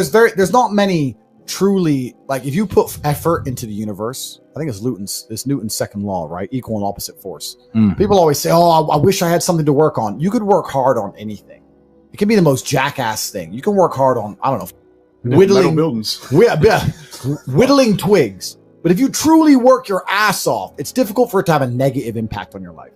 there's not many truly, like, if you put effort into the universe, I think it's Newton's second law, right? Equal and opposite force. People always say, oh, I wish I had something to work on. You could work hard on anything. It can be the most jackass thing. You can work hard on, I don't know, whittling buildings. Whittling twigs. But if you truly work your ass off, it's difficult for it to have a negative impact on your life.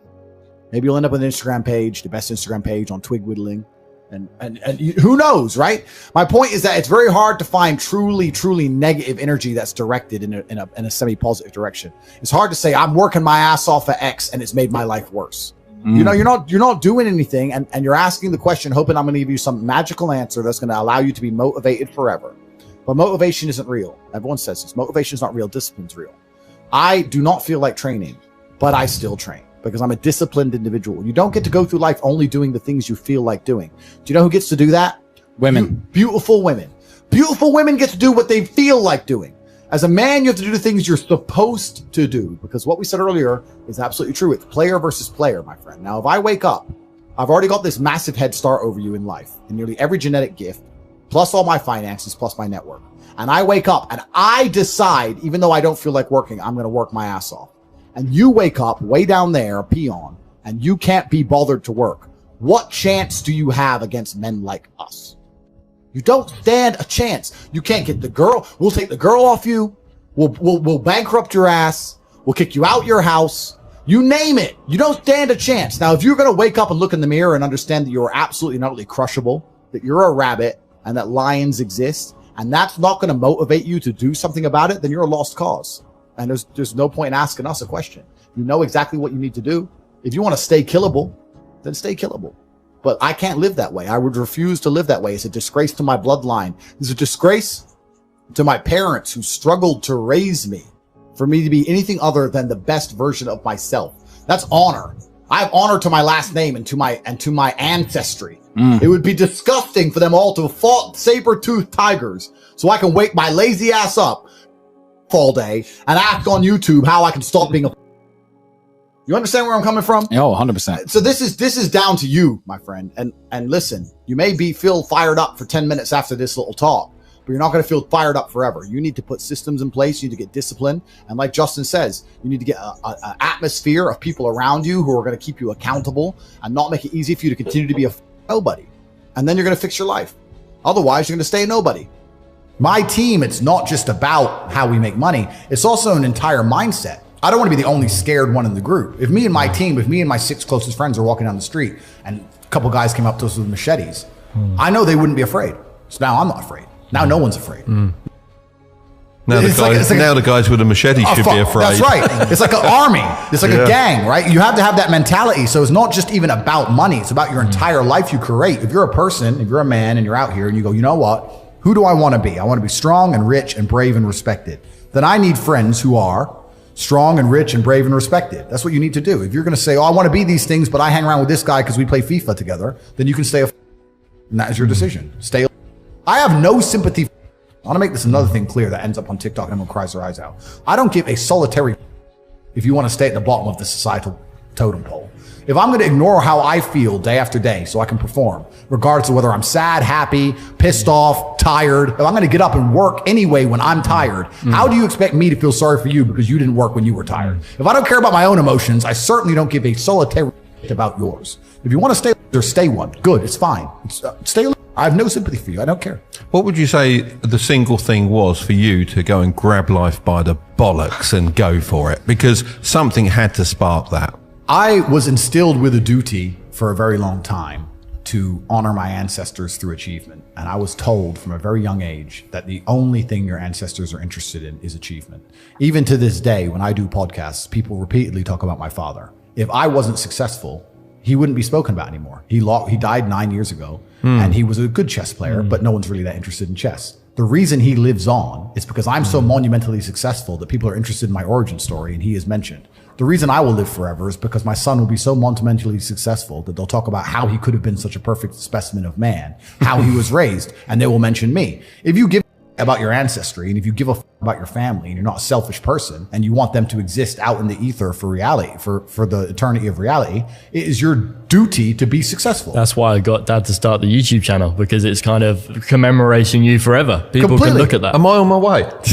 Maybe you'll end up with an Instagram page, the best Instagram page on twig whittling. And who knows, right? My point is that it's very hard to find truly negative energy that's directed in a semi-positive direction. It's hard to say I'm working my ass off at X and it's made my life worse. You know, you're not doing anything, and you're asking the question, hoping I'm going to give you some magical answer that's going to allow you to be motivated forever. But motivation isn't real. Everyone says this. Motivation is not real. Discipline's real. I do not feel like training, but I still train, because I'm a disciplined individual. You don't get to go through life only doing the things you feel like doing. Do you know who gets to do that? Women. Beautiful women. Beautiful women get to do what they feel like doing. As a man, you have to do the things you're supposed to do, because what we said earlier is absolutely true. It's player versus player, my friend. Now, if I wake up, I've already got this massive head start over you in life, in nearly every genetic gift, plus all my finances, plus my network. And I wake up and I decide, even though I don't feel like working, I'm going to work my ass off. And you wake up way down there, a peon, and you can't be bothered to work. What chance do you have against men like us? You don't stand a chance. You can't get the girl. We'll take the girl off you. We'll bankrupt your ass. We'll kick you out your house. You name it. You don't stand a chance. Now, if you're going to wake up and look in the mirror and understand that you're absolutely not only crushable, that you're a rabbit and that lions exist, and that's not going to motivate you to do something about it, then you're a lost cause. And there's no point in asking us a question. You know exactly what you need to do. If you want to stay killable, then stay killable. But I can't live that way. I would refuse to live that way. It's a disgrace to my bloodline. It's a disgrace to my parents who struggled to raise me, for me to be anything other than the best version of myself. That's honor. I have honor to my last name and to my ancestry. It would be disgusting for them all to have fought saber-toothed tigers so I can wake my lazy ass up all day and act on YouTube how I can stop being a... You understand where I'm coming from? Oh, 100%. So this is down to you, my friend. And listen, you may feel fired up for 10 minutes after this little talk, but you're not going to feel fired up forever. You need to put systems in place. You need to get discipline. And like Justin says, you need to get an atmosphere of people around you who are going to keep you accountable and not make it easy for you to continue to be a nobody. And then you're going to fix your life. Otherwise, you're going to stay a nobody. My team, it's not just about how we make money. It's also an entire mindset. I don't want to be the only scared one in the group. If me and my 6 closest friends are walking down the street and a couple guys came up to us with machetes, I know they wouldn't be afraid. So now I'm not afraid. Now no one's afraid. Now the guys with a machete should be afraid. That's right. It's like an army. It's like a gang, right? You have to have that mentality. So it's not just even about money. It's about your entire life you create. If you're a person, if you're a man and you're out here and you go, you know what? Who do I want to be? I want to be strong and rich and brave and respected. Then I need friends who are strong and rich and brave and respected. That's what you need to do. If you're going to say, oh, I want to be these things, but I hang around with this guy because we play FIFA together, then you can stay and that is your decision. Stay. I have no sympathy. I want to make this another thing clear that ends up on TikTok and everyone cries their eyes out. I don't give a solitary if you want to stay at the bottom of the societal totem pole. If I'm going to ignore how I feel day after day so I can perform, regardless of whether I'm sad, happy, pissed off, tired, if I'm going to get up and work anyway when I'm tired, how do you expect me to feel sorry for you because you didn't work when you were tired? If I don't care about my own emotions, I certainly don't give a solitary about yours. If you want to stay or stay one, good, it's fine. Stay. I have no sympathy for you. I don't care. What would you say the single thing was for you to go and grab life by the bollocks and go for it? Because something had to spark that. I was instilled with a duty for a very long time to honor my ancestors through achievement. And I was told from a very young age that the only thing your ancestors are interested in is achievement. Even to this day, when I do podcasts, people repeatedly talk about my father. If I wasn't successful, he wouldn't be spoken about anymore. He died 9 years ago, and he was a good chess player, but no one's really that interested in chess. The reason he lives on is because I'm so monumentally successful that people are interested in my origin story, and he is mentioned. The reason I will live forever is because my son will be so monumentally successful that they'll talk about how he could have been such a perfect specimen of man, how he was raised, and they will mention me. If you give about your ancestry, and if you give a about your family, and you're not a selfish person, and you want them to exist out in the ether for reality, for the eternity of reality, it is your duty to be successful. That's why I got Dad to start the YouTube channel, because it's kind of commemorating you forever. People can look at that. Am I on my way? Not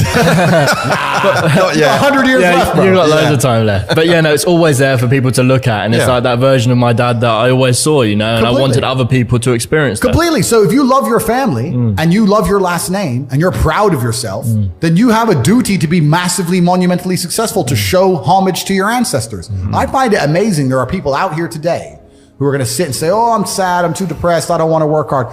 yet. 100 years left, bro. You've got loads of time left. But yeah, no, it's always there for people to look at, and it's like that version of my dad that I always saw, you know, and I wanted other people to experience that. Completely. So if you love your family and you love your last name and you're proud of yourself, then you have a duty to be massively, monumentally successful, to show homage to your ancestors. I find it amazing. There are people out here today who are going to sit and say, oh, I'm sad, I'm too depressed, I don't want to work hard.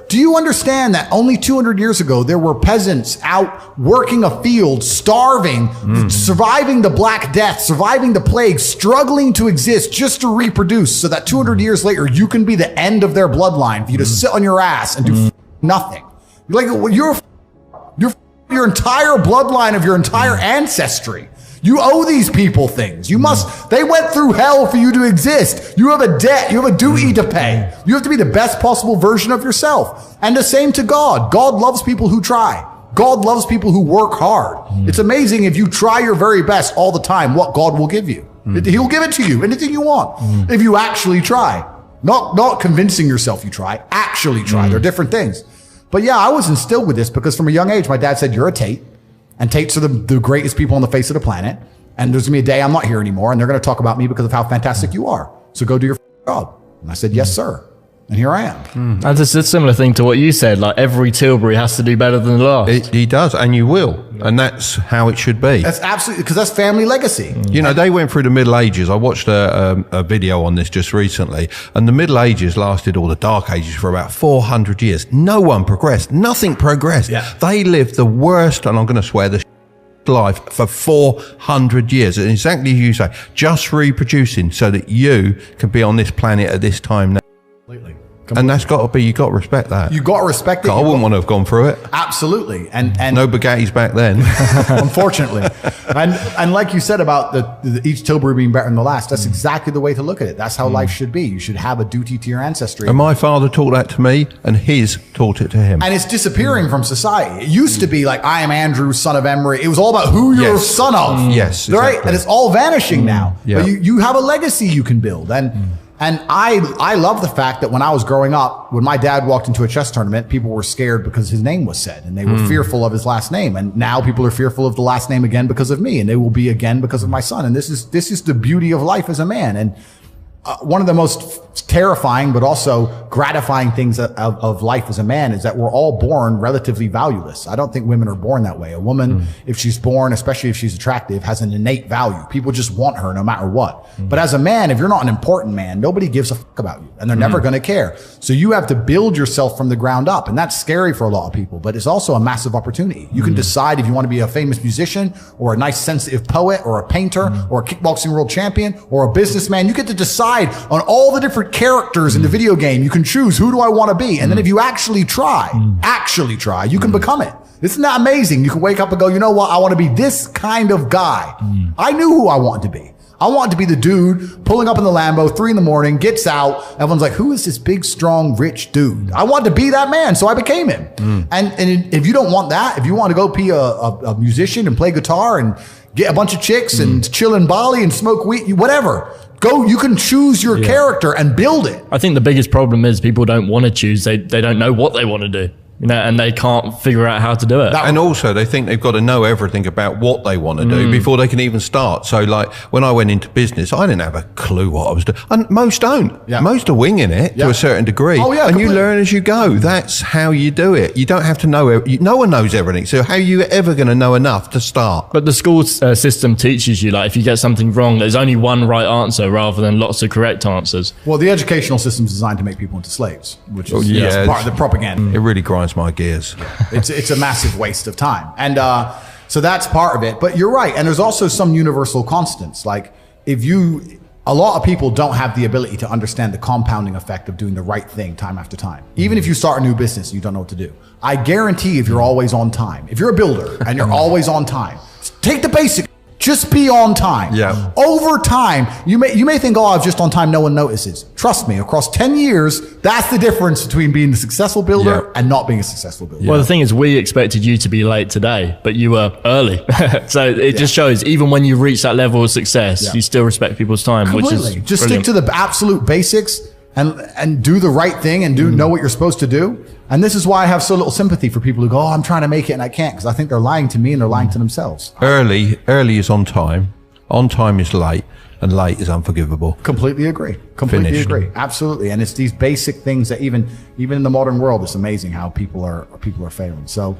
Do you understand that only 200 years ago, there were peasants out working a field, starving, surviving the Black Death, surviving the plague, struggling to exist just to reproduce, so that 200 years later, you can be the end of their bloodline, for you to sit on your ass and do nothing. You're your entire bloodline of your entire ancestry. You owe these people things. They went through hell for you to exist. You have a debt. You have a duty to pay. You have to be the best possible version of yourself. And the same to God. God loves people who try. God loves people who work hard. It's amazing if you try your very best all the time, what God will give you. He'll give it to you, anything you want, if you actually try. Not convincing yourself you try, actually try. They're different things. But yeah, I was instilled with this because from a young age, my dad said, you're a Tate. And Tates are the greatest people on the face of the planet. And there's going to be a day I'm not here anymore, and they're going to talk about me because of how fantastic you are. So go do your job. And I said, yes, sir. And here I am. And it's a similar thing to what you said. Like, every Tilbury has to do better than the last. He does, and you will. And that's how it should be. That's absolutely, because that's family legacy. You know, they went through the Middle Ages. I watched a video on this just recently, and the Middle Ages lasted, or the Dark Ages, for about 400 years. No one progressed. Nothing progressed. Yeah. They lived the worst, and I'm going to swear, the life for 400 years. And exactly as you say, just reproducing so that you can be on this planet at this time now. Completely. And that's got to be, you got to respect that. You got to respect it. I wouldn't want to have gone through it. Absolutely. And no Bugattis back then. Unfortunately. And like you said about the each Tilbury being better than the last, that's exactly the way to look at it. That's how life should be. You should have a duty to your ancestry. And my father taught that to me, and his taught it to him. And it's disappearing from society. It used to be like, I am Andrew, son of Emery. It was all about who you're son of. Yes. Right? Exactly. And it's all vanishing now. Yeah. But you have a legacy you can build. And I love the fact that when I was growing up, when my dad walked into a chess tournament, people were scared because his name was said, and they were fearful of his last name. And now people are fearful of the last name again because of me, and they will be again because of my son. And this is the beauty of life as a man. And one of the most terrifying but also gratifying things of life as a man is that we're all born relatively valueless. I don't think women are born that way. A woman, if she's born, especially if she's attractive, has an innate value. People just want her no matter what. But as a man, if you're not an important man, nobody gives a fuck about you, and they're never going to care. So you have to build yourself from the ground up, and that's scary for a lot of people, but it's also a massive opportunity. You can decide if you want to be a famous musician or a nice sensitive poet or a painter or a kickboxing world champion or a businessman. You get to decide on all the different characters in the video game. You can choose, who do I want to be? And then if you actually try, you can become it. Isn't that amazing? You can wake up and go, you know what? I want to be this kind of guy. I knew who I wanted to be. I wanted to be the dude pulling up in the Lambo, 3 a.m, gets out. Everyone's like, who is this big, strong, rich dude? I wanted to be that man, so I became him. And if you don't want that, if you want to go be a musician and play guitar and get a bunch of chicks and chill in Bali and smoke weed, whatever, go, you can choose your character and build it. I think the biggest problem is people don't want to choose. They don't know what they want to do. You know, and they can't figure out how to do it. And also they think they've got to know everything about what they want to do before they can even start. So like when I went into business, I didn't have a clue what I was doing. And most don't. Yeah. Most are winging it to a certain degree. Oh, yeah, and completely. You learn as you go. That's how you do it. You don't have to know. No one knows everything. So how are you ever going to know enough to start? But the school system teaches you, like, if you get something wrong, there's only one right answer rather than lots of correct answers. Well, the educational system is designed to make people into slaves, which is part of the propaganda. It really grinds my gears. It's a massive waste of time. And so that's part of it. But you're right. And there's also some universal constants. Like a lot of people don't have the ability to understand the compounding effect of doing the right thing time after time. Even if you start a new business and you don't know what to do. I guarantee if you're always on time, if you're a builder and you're always on time, take the basic, Just be on time. Yeah. Over time, you may think, oh, I'm just on time, no one notices. Trust me, across 10 years, that's the difference between being a successful builder and not being a successful builder. Well, the thing is, we expected you to be late today, but you were early. So it just shows, even when you reach that level of success, you still respect people's time, Completely. which is just brilliant. stick to the absolute basics and do the right thing and know what you're supposed to do. And this is why I have so little sympathy for people who go, oh, I'm trying to make it and I can't, because I think they're lying to me and they're lying to themselves. Early is on time. On time is late, and late is unforgivable. Completely agree. Agree. Absolutely. And it's these basic things that even in the modern world, it's amazing how people are failing. So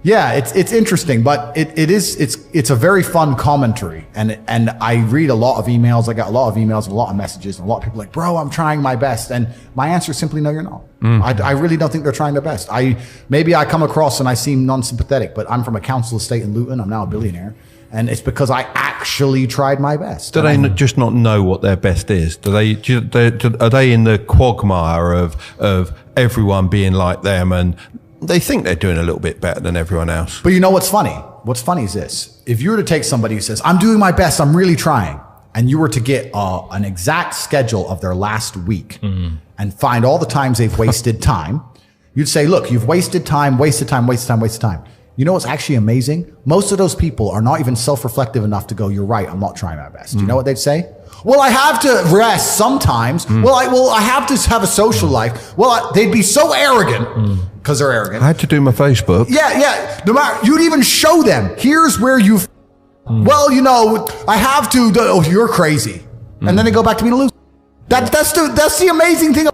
yeah, it's interesting, but it's a very fun commentary. And I read a lot of emails. I got a lot of emails and a lot of messages, and a lot of people are like, bro, I'm trying my best. And my answer is simply, no, you're not. I really don't think they're trying their best. Maybe I come across and I seem non-sympathetic, but I'm from a council estate in Luton. I'm now a billionaire. And it's because I actually tried my best. Do they just not know what their best is? Are they in the quagmire of everyone being like them, and they think they're doing a little bit better than everyone else? But you know what's funny? What's funny is this. If you were to take somebody who says, I'm doing my best, I'm really trying, and you were to get an exact schedule of their last week and find all the times they've wasted time, you'd say, look, you've wasted time. You know what's actually amazing? Most of those people are not even self-reflective enough to go, you're right, I'm not trying my best. You know what they'd say? Well, I have to rest sometimes. Well, I have to have a social life. Well, they'd be so arrogant because they're arrogant. I had to do my Facebook. Yeah. No matter, you'd even show them, here's where you've, well, you know, I have to, oh, you're crazy. And then they go back to being a loser. That's the amazing thing.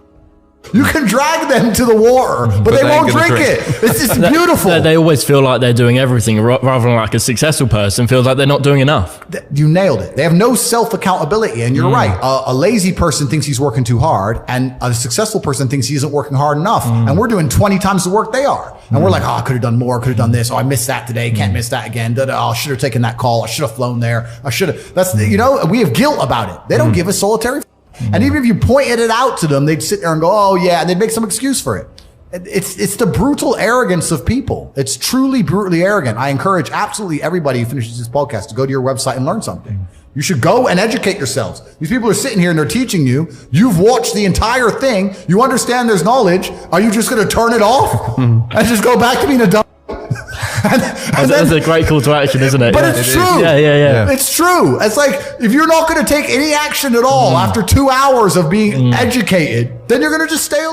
You can drag them to the water, but they won't drink it. It's beautiful. They always feel like they're doing everything, rather than like a successful person feels like they're not doing enough. You nailed it. They have no self-accountability. And you're right. A lazy person thinks he's working too hard, and a successful person thinks he isn't working hard enough. And we're doing 20 times the work they are. And we're like, oh, I could have done more. I could have done this. Oh, I missed that today. Can't miss that again. Oh, I should have taken that call. I should have flown there. I should have. That's, you know, we have guilt about it. They don't give a solitary. And even if you pointed it out to them, they'd sit there and go, oh yeah, and they'd make some excuse for it. It's the brutal arrogance of people. It's truly brutally arrogant. I encourage absolutely everybody who finishes this podcast to go to your website and learn something. You should go and educate yourselves. These people are sitting here and they're teaching you. You've watched the entire thing. You understand there's knowledge. Are you just going to turn it off and just go back to being a dumb? That's a great call to action, isn't it? But it's true. Yeah. It's true. It's like, if you're not going to take any action at all after 2 hours of being educated, then you're going to just stay